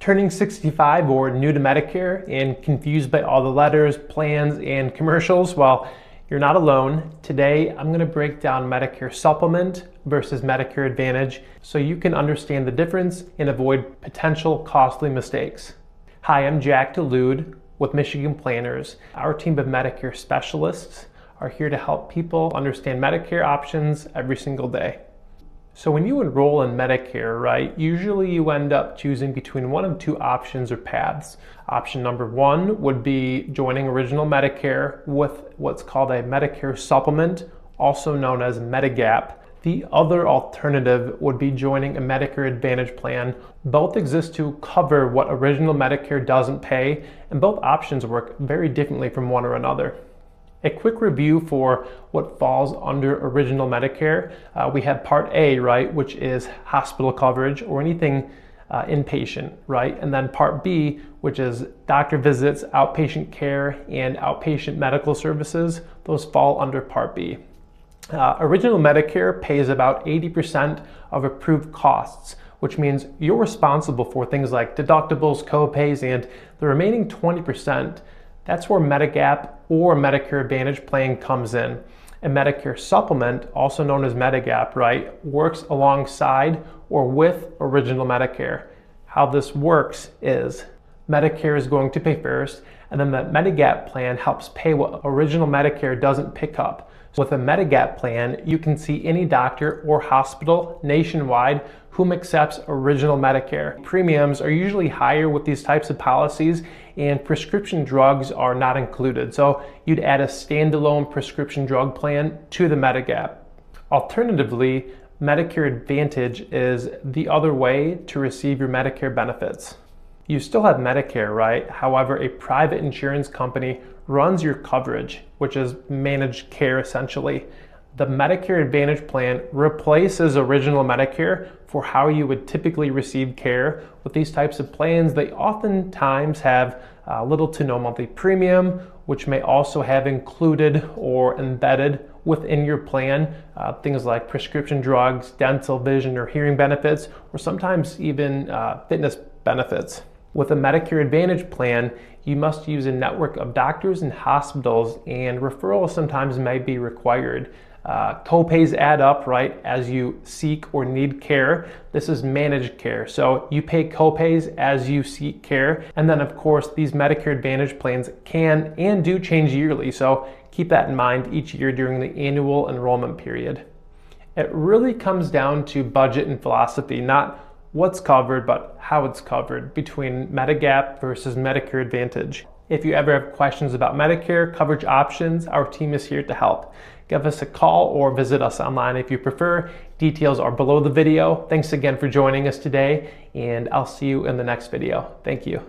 Turning 65 or new to Medicare and confused by all the letters, plans, and commercials? Well, you're not alone. Today, I'm going to break down Medicare Supplement versus Medicare Advantage so you can understand the difference and avoid potential costly mistakes. Hi, I'm Jack DeLude with Michigan Planners. Our team of Medicare specialists are here to help people understand Medicare options every single day. So when you enroll in Medicare, right, usually you end up choosing between one of two options or paths. Option number one would be joining Original Medicare with what's called a Medicare Supplement, also known as Medigap. The other alternative would be joining a Medicare Advantage plan. Both exist to cover what Original Medicare doesn't pay, and both options work very differently from one or another. A quick review for what falls under Original Medicare. We have Part A, right, which is hospital coverage or anything inpatient, right? And then Part B, which is doctor visits, outpatient care, and outpatient medical services. Those fall under Part B. Original Medicare pays about 80% of approved costs, which means you're responsible for things like deductibles, co-pays, and the remaining 20%. That's where Medigap or Medicare Advantage plan comes in. A Medicare Supplement, also known as Medigap, right, works alongside or with Original Medicare. How this works is Medicare is going to pay first, and then the Medigap plan helps pay what Original Medicare doesn't pick up. So with a Medigap plan, you can see any doctor or hospital nationwide whom accepts Original Medicare. Premiums are usually higher with these types of policies, and prescription drugs are not included. So you'd add a standalone prescription drug plan to the Medigap. Alternatively, Medicare Advantage is the other way to receive your Medicare benefits. You still have Medicare, right? However, a private insurance company runs your coverage, which is managed care essentially. The Medicare Advantage plan replaces Original Medicare for how you would typically receive care. With these types of plans, they oftentimes have little to no monthly premium, which may also have included or embedded within your plan things like prescription drugs, dental, vision, or hearing benefits, or sometimes even fitness benefits. With a Medicare Advantage plan, you must use a network of doctors and hospitals, and referrals sometimes may be required. Co-pays add up, right, as you seek or need care. This is managed care, so you pay co-pays as you seek care. And then, of course, these Medicare Advantage plans can and do change yearly, so keep that in mind each year during the annual enrollment period. It really comes down to budget and philosophy, not what's covered, but how it's covered between Medigap versus Medicare Advantage. If you ever have questions about Medicare coverage options, our team is here to help. Give us a call or visit us online if you prefer. Details are below the video. Thanks again for joining us today, and I'll see you in the next video. Thank you.